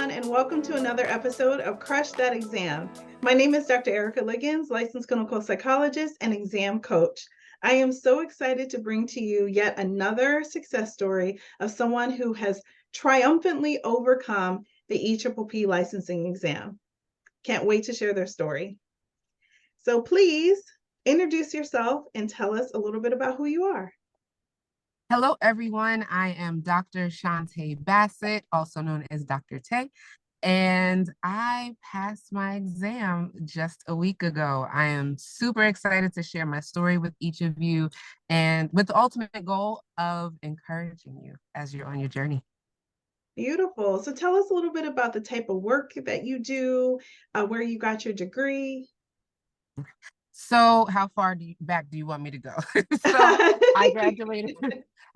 everyone, and welcome to another episode of Crush That Exam. My name is Dr. Erica Ligons, licensed clinical psychologist and exam coach. I am so excited to bring to you yet another success story of someone who has triumphantly overcome the EPPP licensing exam. Can't wait to share their story. So please introduce yourself and tell us a little bit about who you are. Hello, everyone. I am Dr. Shante Bassett, also known as Dr. Tay, and I passed my exam just a week ago. I am super excited to share my story with each of you and with the ultimate goal of encouraging you as you're on your journey. Beautiful. So tell us a little bit about the type of work that you do, where you got your degree. So how far back do you want me to go? So I graduated.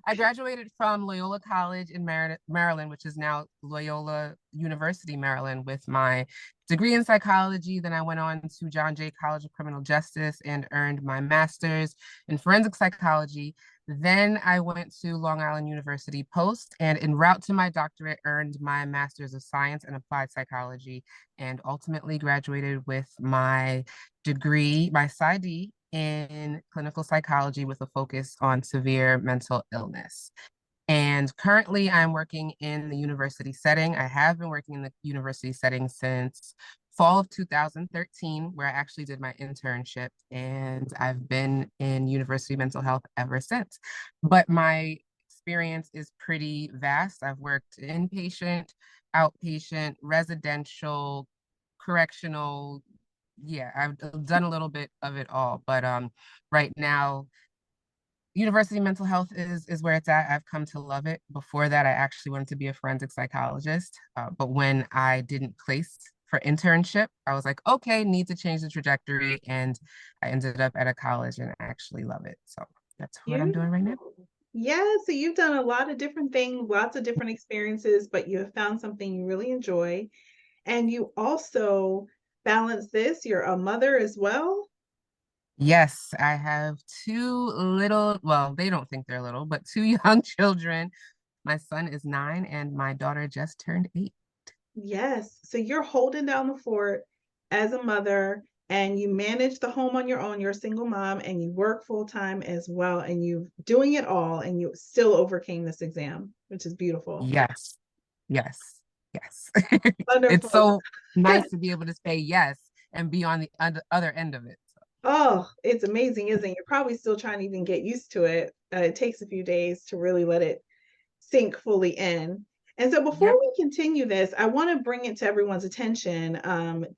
I graduated from Loyola College in Maryland, which is now Loyola University, Maryland, with my degree in psychology. Then I went on to John Jay College of Criminal Justice and earned my master's in forensic psychology. Then I went to Long Island University Post, and en route to my doctorate, earned my master's of science and applied psychology, and ultimately graduated with my degree, my PsyD, in clinical psychology with a focus on severe mental illness. And currently, I'm working in the university setting. I have been working in the university setting since fall of 2013, where I actually did my internship, and I've been in university mental health ever since. But my experience is pretty vast. I've worked inpatient, outpatient, residential, correctional. Yeah, I've done a little bit of it all. But right now, university mental health is where it's at. I've come to love it. Before that, I actually wanted to be a forensic psychologist. But when I didn't place for internship, I was like, okay, need to change the trajectory. And I ended up at a college and I actually love it. So that's what I'm doing right now. Beautiful. Yeah, so you've done a lot of different things, lots of different experiences, but you have found something you really enjoy. And you also balance this. You're a mother as well. Yes, I have two little, well, they don't think they're little, but two young children. My son is 9 and my daughter just turned 8. Yes. So you're holding down the fort as a mother and you manage the home on your own. You're a single mom and you work full time as well. And you're doing it all and you still overcame this exam, which is beautiful. Yes, yes, yes. It's Wonderful. so nice to be able to say yes and be on the other end of it. So, Oh, it's amazing, isn't it? You're probably still trying to even get used to it. It takes a few days to really let it sink fully in. And so before yep. we continue this, I want to bring it to everyone's attention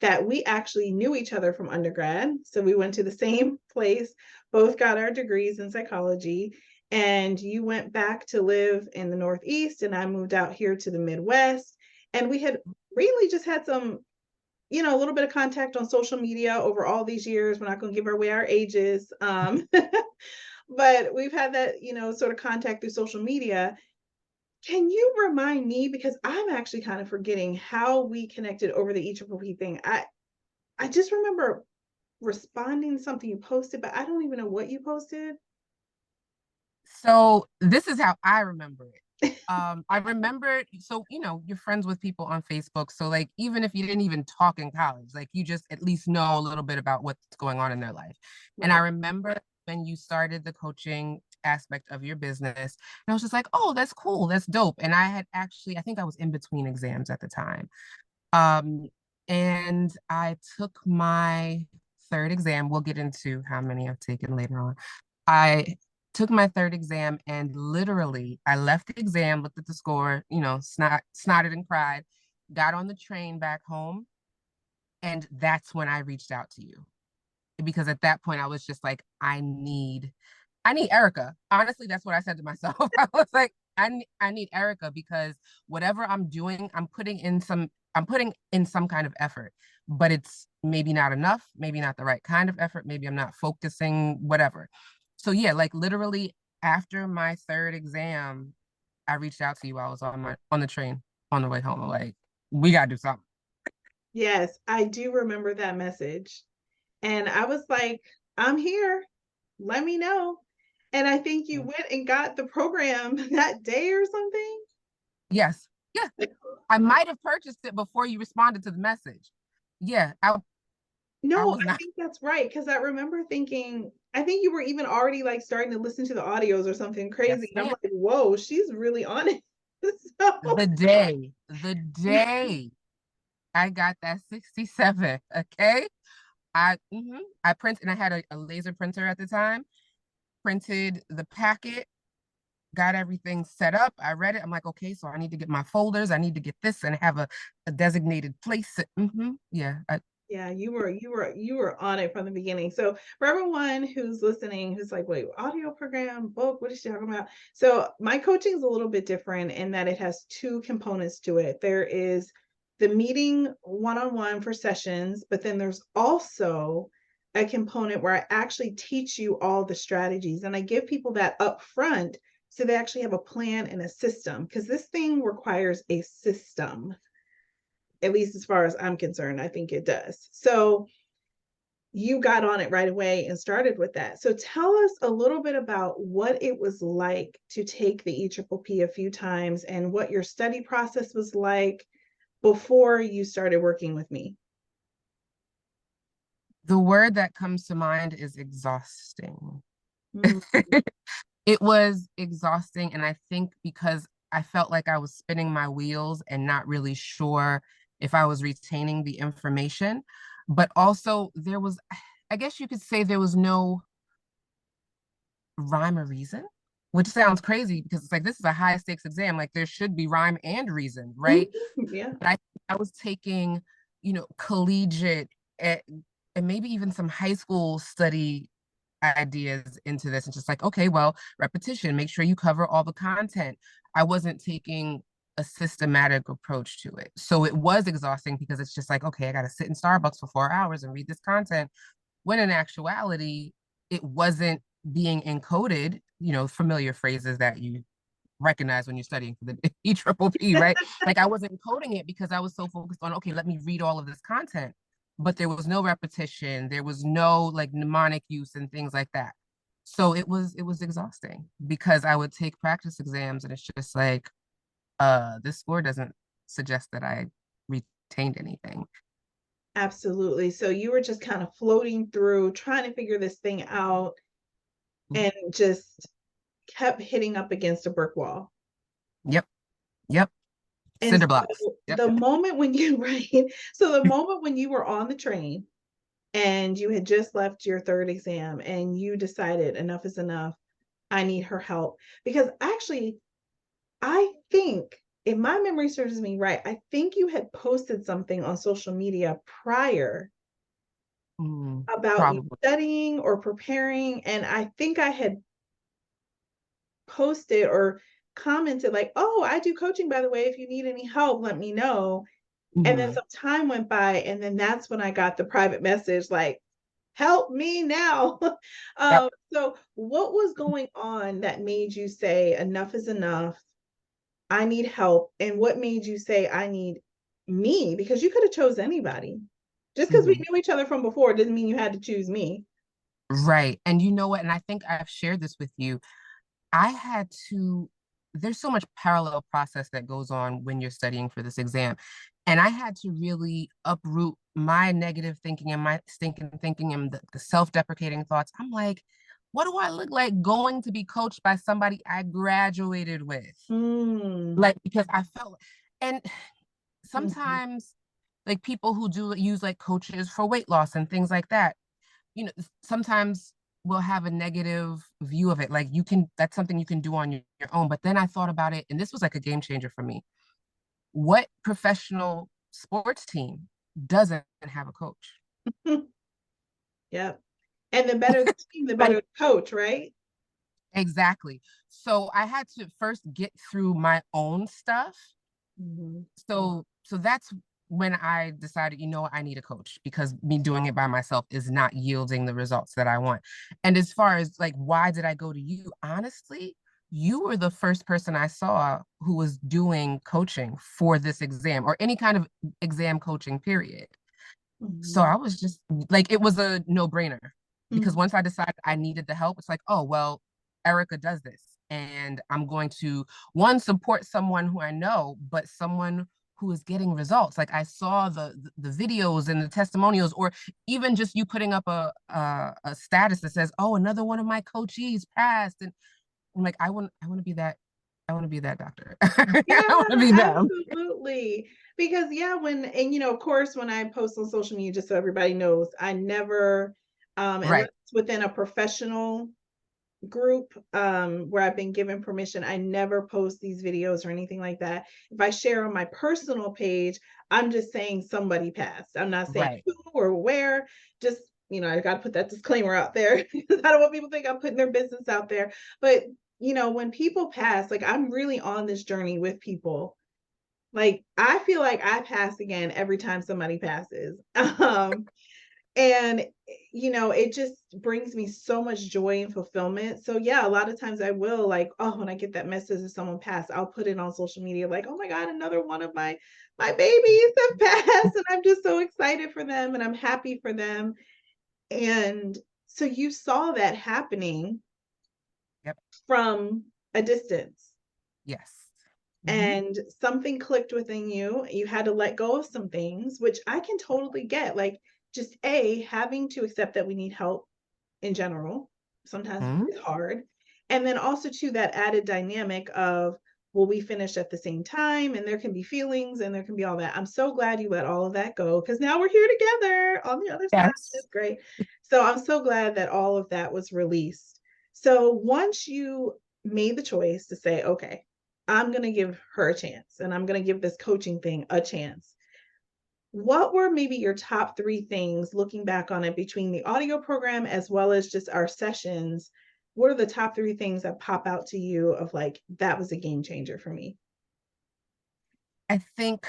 that we actually knew each other from undergrad. So we went to the same place, both got our degrees in psychology, and you went back to live in the Northeast, and I moved out here to the Midwest. And we had really just had some, a little bit of contact on social media over all these years. We're not going to give away our ages. But we've had that, sort of contact through social media. Can you remind me, because I'm actually kind of forgetting how we connected over the EPPP thing. I just remember responding to something you posted, but I don't even know what you posted. So this is how I remember it. I remember, so you're friends with people on Facebook. So like even if you didn't even talk in college, like you just at least know a little bit about what's going on in their life. And I Right. remember when you started the coaching aspect of your business, and I was just like, oh, that's cool, that's dope. And I had actually, I think I was in between exams at the time. Um, and I took my third exam. We'll get into how many I've taken later on. I took my third exam and literally I left the exam, looked at the score, snotted and cried, got on the train back home. And that's when I reached out to you. Because at that point I was just like, I need Erica. Honestly, that's what I said to myself. I was like, I need Erica because whatever I'm doing, I'm putting in some kind of effort, but it's maybe not enough, maybe not the right kind of effort, maybe I'm not focusing, whatever. So yeah, like literally after my third exam, I reached out to you. I was on the train on the way home. I'm like, we gotta do something. Yes, I do remember that message. And I was like, I'm here. Let me know. And I think you went and got the program that day or something. Yes. Yeah, I might have purchased it before you responded to the message. Yeah, I No, was I not. think that's right. Because I remember thinking, I think you were even already like starting to listen to the audios or something Yes, crazy. And I'm ma'am. like, whoa, she's really on it. So The day I got that 67, okay? I print and I had a laser printer at the time, printed the packet, got everything set up. I read it. I'm like, okay, so I need to get my folders. I need to get this and have a designated place. Yeah. yeah, you were on it from the beginning. So for everyone who's listening, who's like, wait, audio program, book, what is she talking about? So my coaching is a little bit different in that it has two components to it. There is the meeting one-on-one for sessions, but then there's also a component where I actually teach you all the strategies and I give people that up front so they actually have a plan and a system because this thing requires a system, at least as far as I'm concerned. I think it does. So you got on it right away and started with that. So tell us a little bit about what it was like to take the EPPP a few times and what your study process was like before you started working with me. The word that comes to mind is exhausting. Mm. It was exhausting. And I think because I felt like I was spinning my wheels and not really sure if I was retaining the information. But also, there was, I guess you could say, there was no rhyme or reason, which sounds crazy because it's like this is a high stakes exam. Like there should be rhyme and reason, right? Yeah. But I was taking, collegiate and, maybe even some high school study ideas into this and just like, okay, well, repetition, make sure you cover all the content. I wasn't taking a systematic approach to it. So it was exhausting because it's just like, okay, I got to sit in Starbucks for 4 hours and read this content. When in actuality, it wasn't being encoded, familiar phrases that you recognize when you're studying for the EPPP, right? Like I wasn't coding it because I was so focused on, okay, let me read all of this content. But there was no repetition, there was no like mnemonic use and things like that. So it was exhausting because I would take practice exams and it's just like, this score doesn't suggest that I retained anything. Absolutely. So you were just kind of floating through trying to figure this thing out and just kept hitting up against a brick wall. Yep, yep. And Cinder blocks. so Yep. the moment when you right, so the moment when you were on the train and you had just left your third exam and you decided enough is enough, I need her help. Because actually, I think if my memory serves me right, I think you had posted something on social media prior about you Probably. studying or preparing. And I think I had posted or commented like, oh, I do coaching, by the way. If you need any help, let me know. And then Mhm. some time went by, and then that's when I got the private message like, help me now. Yep. So what was going on that made you say enough is enough? I need help. And what made you say I need me? Because you could have chose anybody. Just because we Mhm. knew each other from before doesn't mean you had to choose me. Right. And you know what? And I think I've shared this with you. I had to, there's so much parallel process that goes on when you're studying for this exam. And I had to really uproot my negative thinking and my stinking thinking and the self-deprecating thoughts. I'm like, what do I look like going to be coached by somebody I graduated with? Mm. Like, because I felt, and Mhm. sometimes like people who do use like coaches for weight loss and things like that, sometimes we'll have a negative view of it. Like that's something you can do on your own. But then I thought about it, and this was like a game changer for me. What professional sports team doesn't have a coach? Yep. And the better the team, the better Like, the coach, right? exactly. So I had to first get through my own stuff. Mhm. So that's when I decided, I need a coach because me doing it by myself is not yielding the results that I want. And as far as like, why did I go to you? Honestly, you were the first person I saw who was doing coaching for this exam or any kind of exam coaching, period. So Mhm. I was just like, it was a no brainer because Mhm. once I decided I needed the help, it's like, oh, well, Erica does this. and I'm going to, one, support someone who I know, but someone who is getting results. Like I saw the videos and the testimonials, or even just you putting up a status that says, "Oh, another one of my coachees passed," and I'm like, I want to be that. I want to be that doctor. Yeah, I want to be them. absolutely. Because yeah, and of course, when I post on social media, just so everybody knows, I never, unless Right, it's within a professional group, where I've been given permission, I never post these videos or anything like that. If I share on my personal page, I'm just saying somebody passed. I'm not saying right, who or where. Just, I got to put that disclaimer out there because I don't want people to think I'm putting their business out there. But, when people pass, like I'm really on this journey with people. Like I feel like I pass again every time somebody passes. And it just brings me so much joy and fulfillment. So yeah, a lot of times I will, like, oh, when I get that message that someone passed, I'll put it on social media like, oh my God, another one of my babies have passed. And I'm just so excited for them and I'm happy for them. And so you saw that happening yep, from a distance. yes. Mhm. And something clicked within you. You had to let go of some things, which I can totally get. Like, just having to accept that we need help in general. Sometimes Mhm. it's hard. And then also, to that added dynamic of, well, we finished at the same time, and there can be feelings and there can be all that. I'm so glad you let all of that go because now we're here together on the other side. Yes. It's great. So I'm so glad that all of that was released. So once you made the choice to say, okay, I'm going to give her a chance and I'm going to give this coaching thing a chance, what were maybe your top three things looking back on it between the audio program as well as just our sessions? What are the top three things that pop out to you of like, that was a game changer for me? I think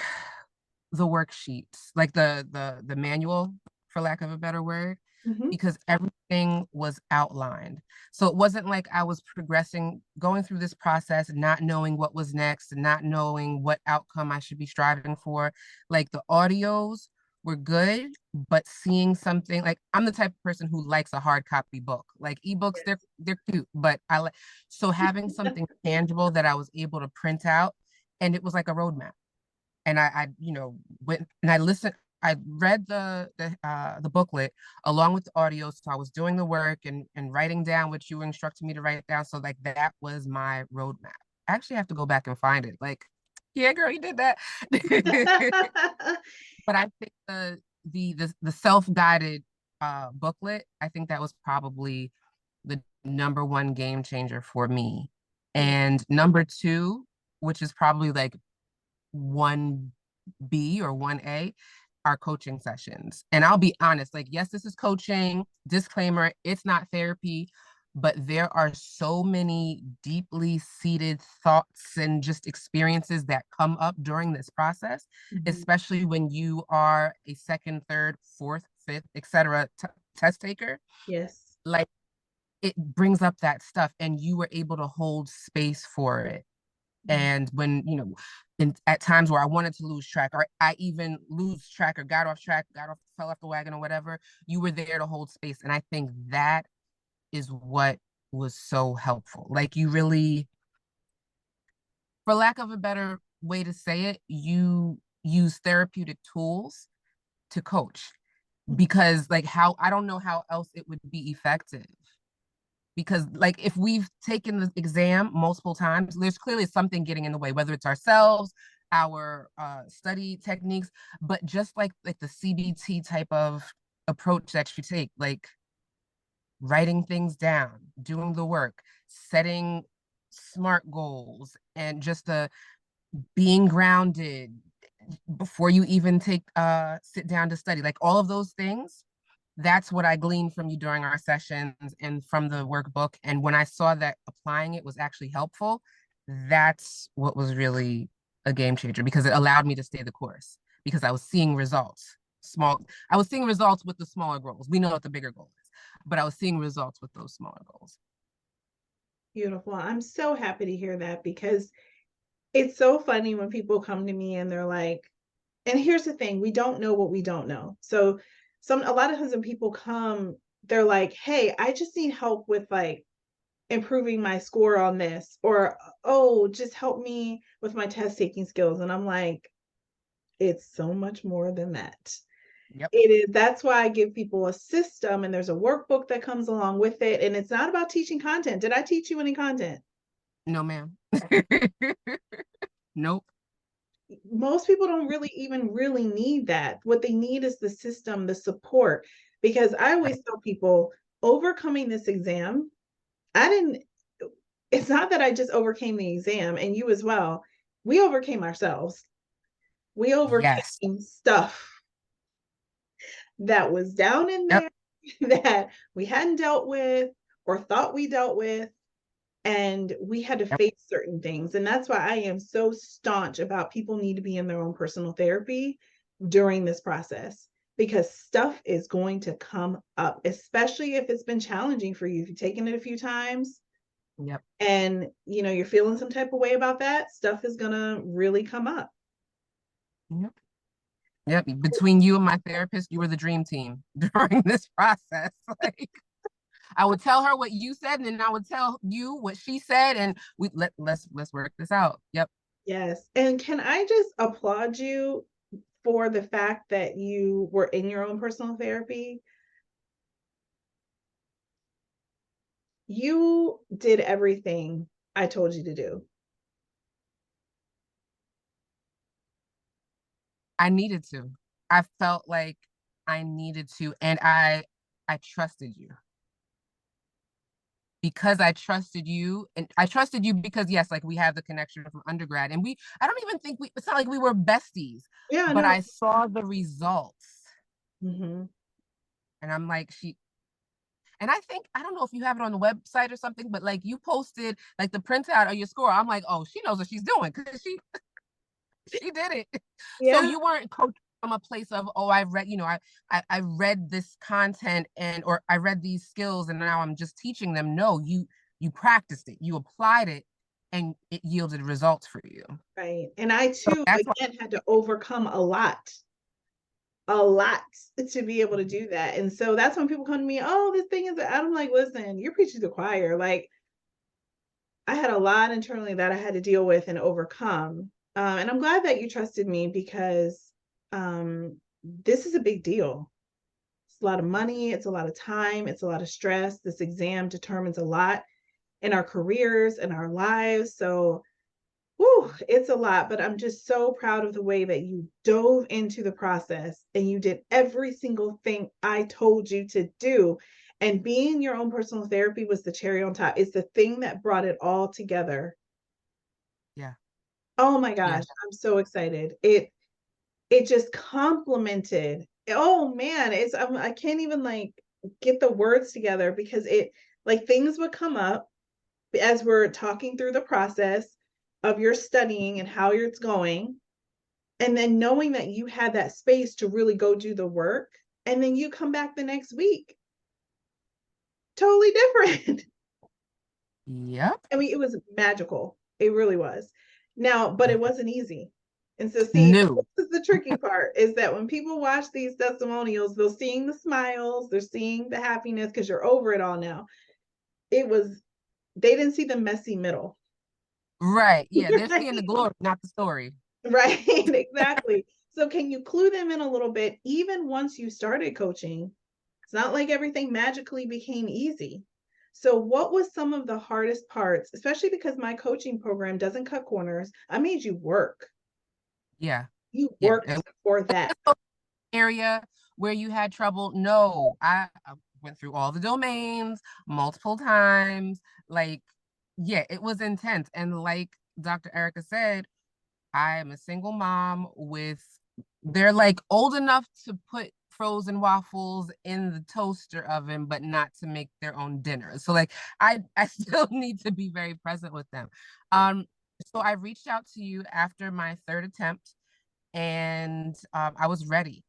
the worksheets, like the manual, for lack of a better word, Mm-hmm. because everything was outlined. So it wasn't like I was progressing, going through this process, not knowing what was next, not knowing what outcome I should be striving for. Like the audios were good, but seeing something, like I'm the type of person who likes a hard copy book. Like ebooks, they're cute, but I like, so having something tangible that I was able to print out, and it was like a roadmap. And I went and I listened. I read the booklet along with the audio, so I was doing the work and writing down what you were instructing me to write down. So like that was my roadmap. I actually have to go back and find it. Like, yeah, girl, you did that. But I think the self-guided booklet, I think that was probably the number one game changer for me. Yeah. And number two, which is probably like 1B or 1A, are coaching sessions. And I'll be honest, like, yes, this is coaching, disclaimer, it's not therapy, but there are so many deeply seated thoughts and just experiences that come up during this process, Mhm. especially when you are a second, third, fourth, fifth, etc. Test taker. Yes. Like, it brings up that stuff, and you were able to hold space for it. Mhm. And when, at times where I wanted to lose track, or I even lose track or got off track, fell off the wagon or whatever, you were there to hold space. And I think that is what was so helpful. Like you really, for lack of a better way to say it, you use therapeutic tools to coach, because like how, I don't know how else it would be effective. Because like if we've taken the exam multiple times, there's clearly something getting in the way, whether it's ourselves, our study techniques, but just like the CBT type of approach that you take, like writing things down, doing the work, setting smart goals, and just the being grounded before you even take sit down to study, like all of those things, that's what I gleaned from you during our sessions and from the workbook. And when I saw that applying it was actually helpful, that's what was really a game changer, because it allowed me to stay the course, because I was seeing results. I was seeing results with the smaller goals. We know what the bigger goal is, but I was seeing results with those smaller goals. Beautiful. I'm so happy to hear that because it's so funny when people come to me and they're like, and here's the thing, we don't know what we don't know. So a lot of times when people come, they're like, hey, I just need help with like improving my score on this, or, oh, just help me with my test taking skills. And I'm like, it's so much more than that. Yep. It is. That's why I give people a system, and there's a workbook that comes along with it. And it's not about teaching content. Did I teach you any content? No, ma'am. Nope. Most people don't really need that. What they need is the system, the support. Because I always Right. tell people, overcoming this exam, I didn't, it's not that I just overcame the exam, and you as well. We overcame ourselves. We Yes. overcame stuff that was down in Yep. there that we hadn't dealt with or thought we dealt with. And we had to Yep. face certain things. And that's why I am so staunch about people need to be in their own personal therapy during this process, because stuff is going to come up, especially if it's been challenging for you. If you've taken it a few times Yep. and you're feeling some type of way about that, stuff is gonna really come up. Yep. Yep. Between you and my therapist, you were the dream team during this process. Like, I would tell her what you said, and then I would tell you what she said, and let's work this out. Yep. Yes. And can I just applaud you for the fact that you were in your own personal therapy? You did everything I told you to do. I needed to. I felt like I needed to, and I trusted you because I trusted you, and I trusted you because yes, like we have the connection from undergrad, and I don't even think it's not like we were besties, Yeah, but no. I saw the results, Mhm. and I'm like and I think I don't know if you have it on the website or something, but like you posted like the printout of your score. I'm like, oh, she knows what she's doing because she did it. So Yeah, you weren't coached from a place of, oh, I read, I read this content or I read these skills and now I'm just teaching them. No, you practiced it, you applied it, and it yielded results for you. right. And I So too, that's why again, had to overcome a lot to be able to do that. And so that's when people come to me, oh, this thing is, I'm like, listen, you're preaching to the choir. Like, I had a lot internally that I had to deal with and overcome. And I'm glad that you trusted me, because this is a big deal. It's a lot of money, it's a lot of time, it's a lot of stress. This exam determines a lot in our careers and our lives. So, whew, it's a lot, but I'm just so proud of the way that you dove into the process and you did every single thing I told you to do. And being your own personal therapy was the cherry on top. It's the thing that brought it all together. yeah, Oh my yeah, gosh, I'm so excited. It just complemented. Oh man, I can't even like get the words together, because it, like, things would come up as we're talking through the process of your studying and how it's going. And then knowing that you had that space to really go do the work. And then you come back the next week, totally different. yep. I mean, it was magical. It really was. Now, but it wasn't easy. And so, see, New. this is the tricky part, is that when people watch these testimonials, they're seeing the smiles, they're seeing the happiness because you're over it all now. It was, they didn't see the messy middle. Right. Yeah, they're seeing the Right? glory, not the story. Right, exactly. So can you clue them in a little bit, even once you started coaching? It's not like everything magically became easy. So what was some of the hardest parts, especially because my coaching program doesn't cut corners? I made you work. Yeah. You Yeah. worked for that. Area where you had trouble? No, I went through all the domains multiple times. Like, yeah, it was intense. And like Dr. Erica said, I am a single mom they're like old enough to put frozen waffles in the toaster oven, but not to make their own dinner. So like I still need to be very present with them. Um, so I reached out to you after my third attempt and I was ready,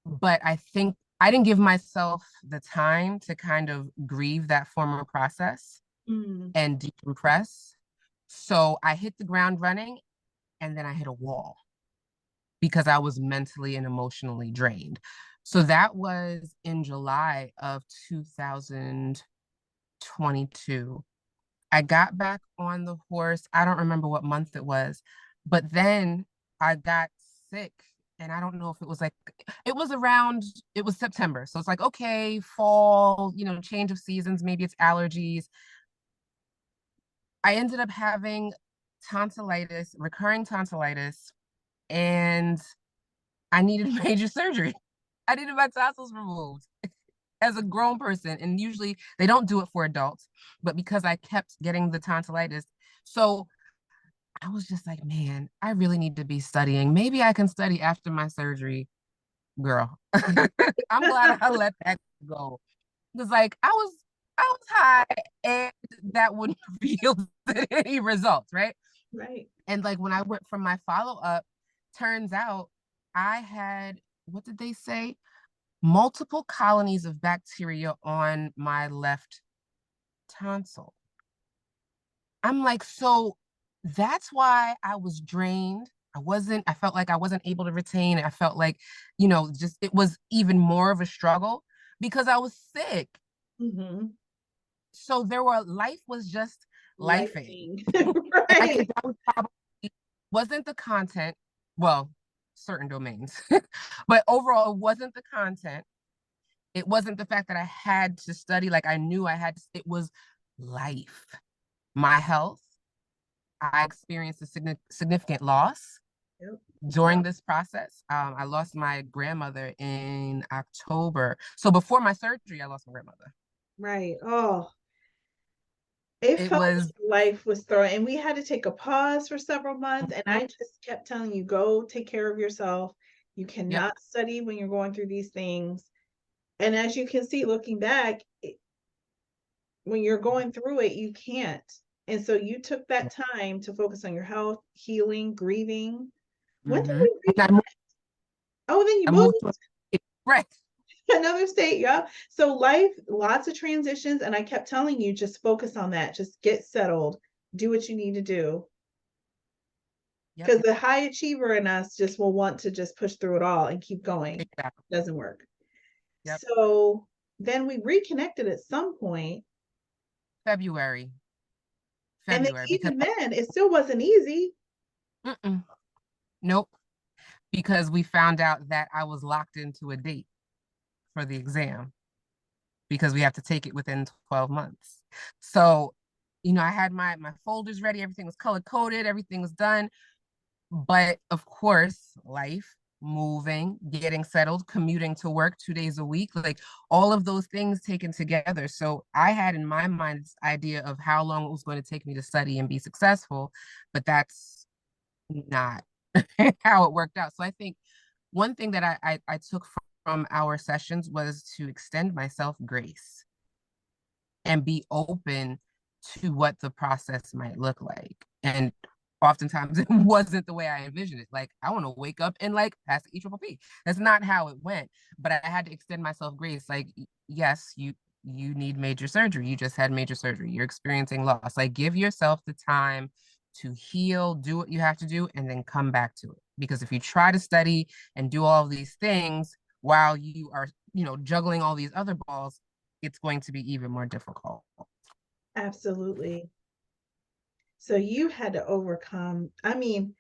but I think I didn't give myself the time to kind of grieve that former process Mm, and decompress. So I hit the ground running and then I hit a wall because I was mentally and emotionally drained. So that was in July of 2022. 22. I got back on the horse. I don't remember what month it was, but then I got sick. And I don't know if it was like, it was around, it was September. So it's like, okay, fall, change of seasons, maybe it's allergies. I ended up having tonsillitis, recurring tonsillitis, and I needed major surgery. I needed my tonsils removed as a grown person. And usually they don't do it for adults, but because I kept getting the tonsillitis. So I was just like, man, I really need to be studying. Maybe I can study after my surgery, girl. I'm glad I let that go. Because like I was high and that wouldn't yield any results, right? Right. And like when I went from my follow-up, turns out I had, what did they say? Multiple colonies of bacteria on my left tonsil. I'm like, so that's why I was drained. I felt like I wasn't able to retain. I felt like, just it was even more of a struggle because I was sick. Mm-hmm. So life was just lifing. Lifing. I think Right. that was probably wasn't the content, well, certain domains, but overall, it wasn't the content. It wasn't the fact that I had to study, like I knew I had to, it was life, my health. I experienced a significant loss Yep. during this process. I lost my grandmother in October. So before my surgery, I lost my grandmother. Right. Oh, it It felt was, like life was thrown, and we had to take a pause for several months. And mhm, I just kept telling you, go take care of yourself. You yep, cannot study when you're going through these things. And as you can see, looking back, when you're going through it, you can't. And so you took that time to focus on your health, healing, grieving. When did mm-hmm. we And reconnect? Oh, then you I moved moved. right. Another state, yeah. So life, lots of transitions, and I kept telling you, just focus on that. Just get settled. Do what you need to do. Yep, Because the high achiever in us just will want to just push through it all and keep going. exactly. Doesn't work. Yep. So then we reconnected at some point, February, and then February, because even then, it still wasn't easy. mm-mm, nope, because we found out that I was locked into a date for the exam because we have to take it within 12 months. So, I had my folders ready, everything was color coded, everything was done. But of course, life, moving, getting settled, commuting to work 2 days a week, like all of those things taken together. So I had in my mind this idea of how long it was going to take me to study and be successful, but that's not how it worked out. So I think one thing that I took from our sessions was to extend myself grace and be open to what the process might look like. And oftentimes it wasn't the way I envisioned it. Like, I want to wake up and like pass the EPPP. That's not how it went. But I had to extend myself grace. Like, yes, you need major surgery. You just had major surgery. You're experiencing loss. Like, give yourself the time to heal, do what you have to do, and then come back to it. Because if you try to study and do all of these things while you are, juggling all these other balls, it's going to be even more difficult. Absolutely. So you had to overcome. I mean,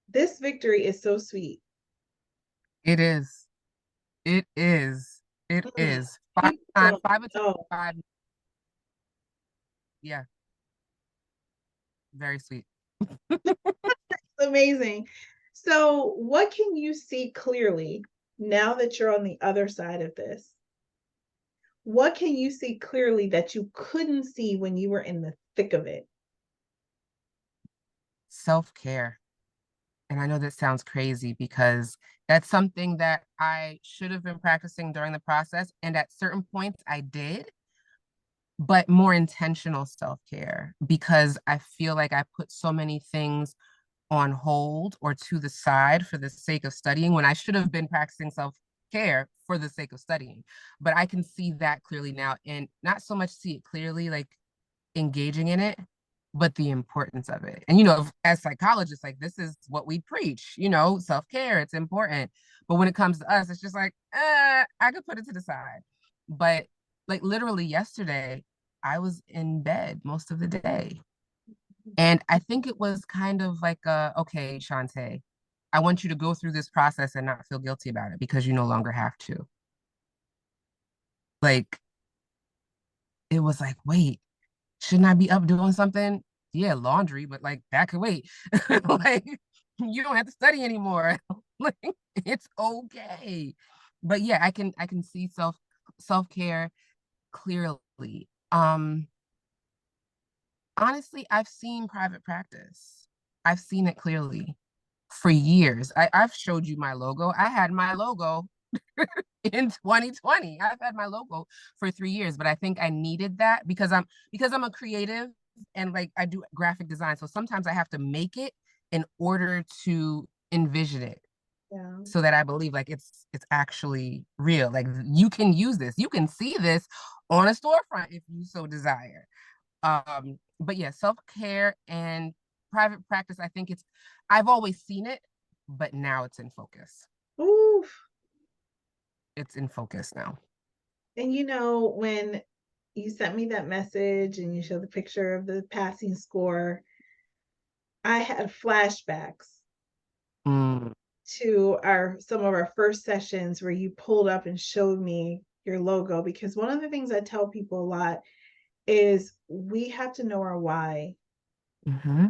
this victory is so sweet. It is. It is. It Mm. is. Five People times, don't five times know. five. Yeah, very sweet. It's amazing. So, what can you see clearly now that you're on the other side of this? What can you see clearly that you couldn't see when you were in the thick of it? Self-care. And I know that sounds crazy because that's something that I should have been practicing during the process. And at certain points I did, but more intentional self-care because I feel like I put so many things on hold or to the side for the sake of studying when I should have been practicing self care for the sake of studying. But I can see that clearly now and not so much see it clearly, like engaging in it, but the importance of it. And, as psychologists, like this is what we preach, self care, it's important. But when it comes to us, it's just like, I could put it to the side. But Like literally yesterday, I was in bed most of the day. And I think it was kind of like okay, Shante, I want you to go through this process and not feel guilty about it because you no longer have to. Like it was like, wait, shouldn't I be up doing something? Yeah, laundry, but like that could wait. Like you don't have to study anymore. Like it's okay. But yeah, I can see self-care clearly. Honestly, I've seen private practice. I've seen it clearly for years. I've showed you my logo. I had my logo in 2020. I've had my logo for 3 years, but I think I needed that because I'm a creative and like I do graphic design. So sometimes I have to make it in order to envision it Yeah. so that I believe like it's actually real. Like you can use this. You can see this on a storefront if you so desire. But yeah, self-care and private practice, I think I've always seen it, but now it's in focus. Oof. It's in focus now. And when you sent me that message and you showed the picture of the passing score, I had flashbacks Mm, to our some of our first sessions where you pulled up and showed me your logo, because one of the things I tell people a lot is we have to know our why. hmm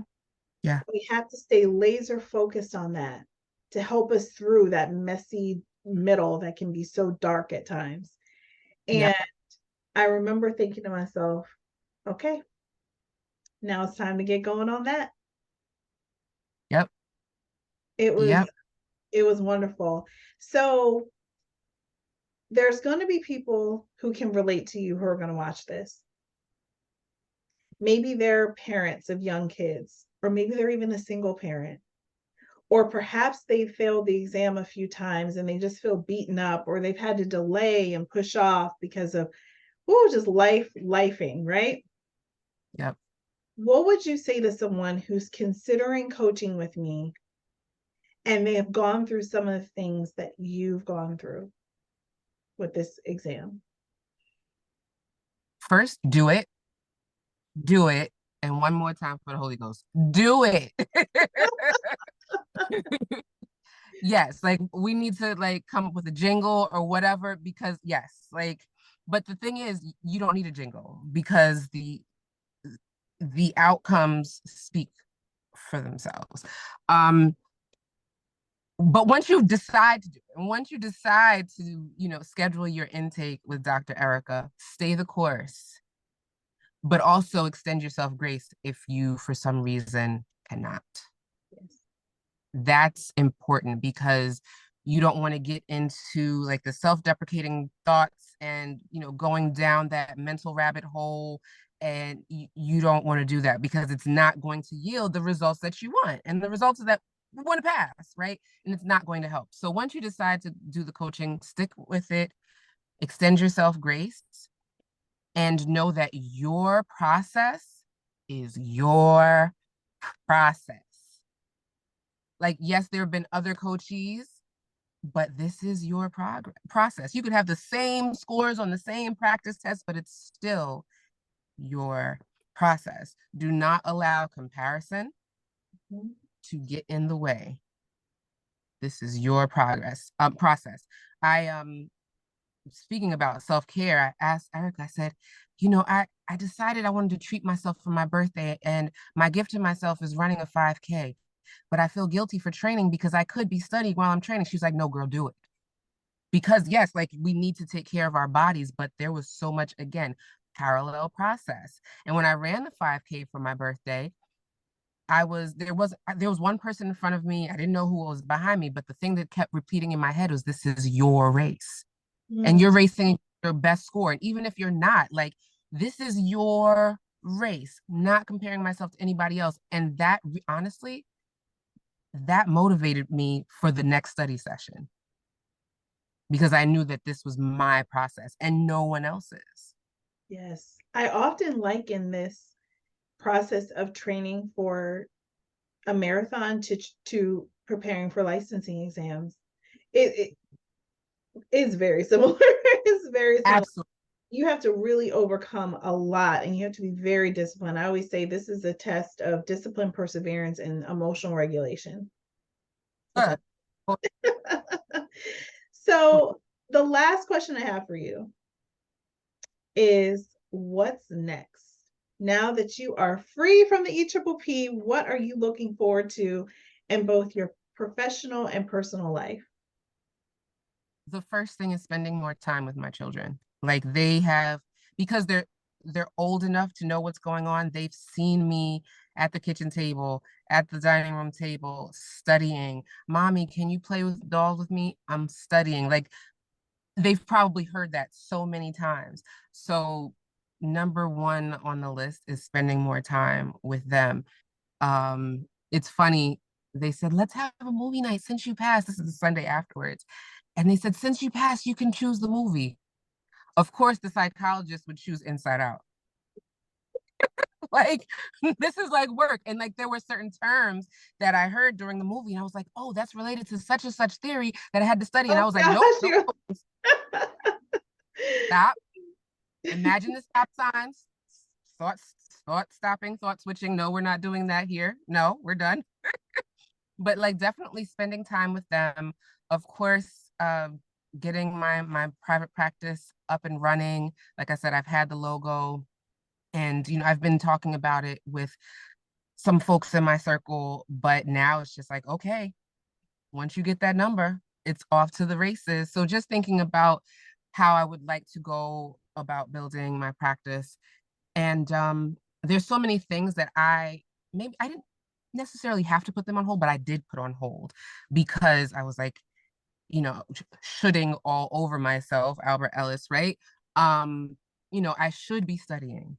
Yeah. We have to stay laser focused on that to help us through that messy middle that can be so dark at times. And Yep. I remember thinking to myself, okay, now it's time to get going on that. Yep. It was Yep. it was wonderful. So there's going to be people who can relate to you who are going to watch this. Maybe they're parents of young kids, or maybe they're even a single parent, or perhaps they failed the exam a few times and they just feel beaten up, or they've had to delay and push off because of just lifing, right? Yep. What would you say to someone who's considering coaching with me and they have gone through some of the things that you've gone through with this exam? First, do it. Do it. And one more time for the Holy Ghost. Do it. Yes, like we need to like come up with a jingle or whatever because yes, like but the thing is you don't need a jingle because the outcomes speak for themselves. Um, but once you decide to do it, and once you decide to, schedule your intake with Dr. Erica, stay the course, but also extend yourself grace if you, for some reason, cannot. Yes. That's important because you don't want to get into like the self-deprecating thoughts and going down that mental rabbit hole, and you don't want to do that because it's not going to yield the results that you want, and the results that we want to pass, right? And it's not going to help. So once you decide to do the coaching, stick with it, extend yourself grace, and know that your process is your process. Like, yes, there have been other coaches, but this is your process. You could have the same scores on the same practice test, but it's still your process. Do not allow comparison Mhm. to get in the way. This is your process. I speaking about self-care, I asked Eric, I said, I decided I wanted to treat myself for my birthday, and my gift to myself is running a 5K, but I feel guilty for training because I could be studying while I'm training. She's like, no, girl, do it. Because yes, like we need to take care of our bodies, but there was so much, again, parallel process. And when I ran the 5K for my birthday, there was one person in front of me. I didn't know who was behind me, but the thing that kept repeating in my head was, this is your race. And Mm, you're racing your best score. And even if you're not, like, this is your race, not comparing myself to anybody else. And that honestly, that motivated me for the next study session because I knew that this was my process and no one else's. yes. I often liken this process of training for a marathon to preparing for licensing exams. It is very similar. It's very similar. Absolutely. you have to really overcome a lot, and you have to be very disciplined. I always say this is a test of discipline, perseverance, and emotional regulation. Uh, well, So the last question I have for you is, what's next? Now that you are free from the EPPP, what are you looking forward to in both your professional and personal life? the first thing is spending more time with my children. Like they have, because they're old enough to know what's going on. They've seen me at the kitchen table, at the dining room table, studying. Mommy, can you play with dolls with me? I'm studying. Like they've probably heard that so many times. So number one on the list is spending more time with them. It's funny. They said, let's have a movie night since you passed. This is the Sunday afterwards. And they said, since you passed, you can choose the movie. Of course, the psychologist would choose Inside Out. Like, this is like work. And like, there were certain terms that I heard during the movie. And I was like, oh, that's related to such and such theory that I had to study. And I Oh was like, nope, gosh, nope, you nope, stop. Imagine the stop signs. Thought stopping, thought switching. No, we're not doing that here. No, we're done. But like definitely spending time with them. Of course, getting my private practice up and running. Like I said, I've had the logo, and I've been talking about it with some folks in my circle, but now it's just like, okay, once you get that number, it's off to the races. So just thinking about how I would like to go about building my practice. And there's so many things that maybe I didn't necessarily have to put them on hold, but I did put on hold because I was like, shooting all over myself, Albert Ellis, right? I should be studying.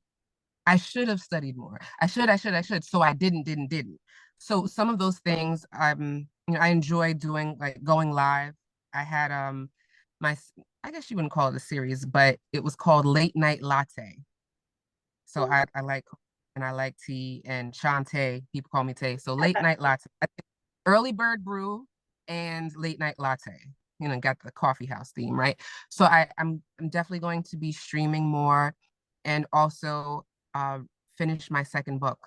I should have studied more. I should. So I didn't. So some of those things, I enjoy doing, like going live. I had my, I guess you wouldn't call it a series, but it was called Late Night Latte. So I like, and I like tea, and Shante, people call me Tay. So Late Night Latte, early bird brew and late night latte. Got the coffee house theme, right? So I'm definitely going to be streaming more, and also uh, finish my second book.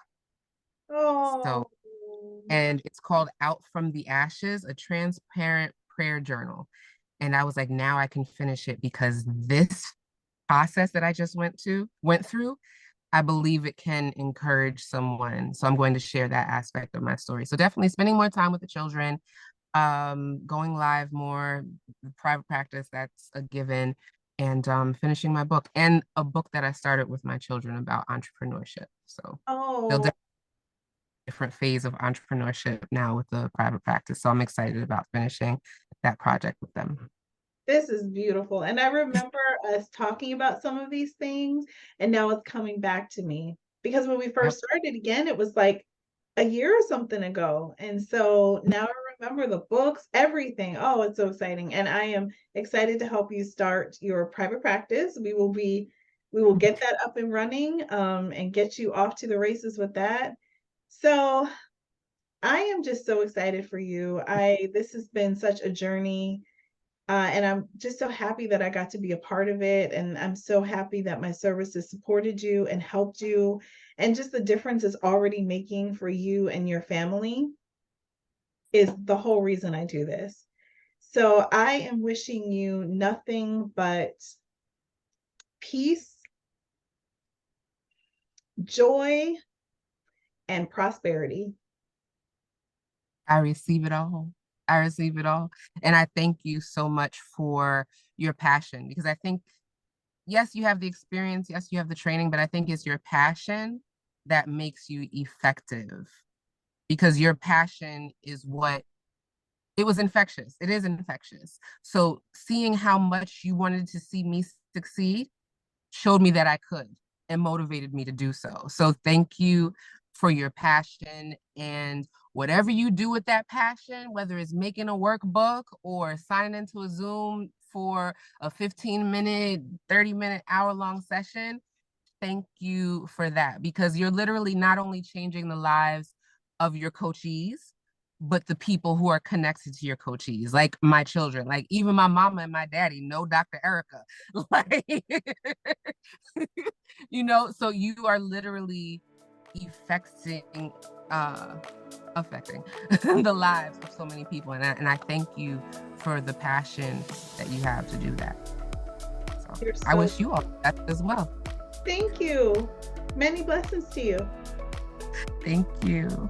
So, Oh, and it's called Out from the Ashes, a transparent prayer journal. And I was like, now I can finish it because this process that I just went through, I believe it can encourage someone. So I'm going to share that aspect of my story. So definitely spending more time with the children, going live more, private practice, that's a given, and finishing my book, and a book that I started with my children about entrepreneurship. So they'll oh, definitely different phase of entrepreneurship now with the private practice. So I'm excited about finishing that project with them. this is beautiful. And I remember us talking about some of these things, and now it's coming back to me because when we Yep. first started again, it was like a year or something ago. And so now I remember the books, everything. Oh, it's so exciting. And I am excited to help you start your private practice. We will get that up and running, and get you off to the races with that. So I am just so excited for you. This has been such a journey, and I'm just so happy that I got to be a part of it. And I'm so happy that my services supported you and helped you. And just the difference it's already making for you and your family is the whole reason I do this. So I am wishing you nothing but peace, joy, and prosperity. I receive it all. I receive it all. And I thank you so much for your passion, because I think, yes, you have the experience, yes, you have the training, but I think it's your passion that makes you effective, because your passion is what it was infectious. It is infectious. So seeing how much you wanted to see me succeed showed me that I could, and motivated me to do so. So thank you for your passion, and whatever you do with that passion, whether it's making a workbook or signing into a Zoom for a 15-minute, 30-minute, hour-long session, thank you for that, because you're literally not only changing the lives of your coachees, but the people who are connected to your coachees, like my children, like even my mama and my daddy know Dr. Erica. Like, so you are literally affecting affecting the lives of so many people. And I thank you for the passion that you have to do that. So I wish you all that as well. Thank you. Many blessings to you. Thank you.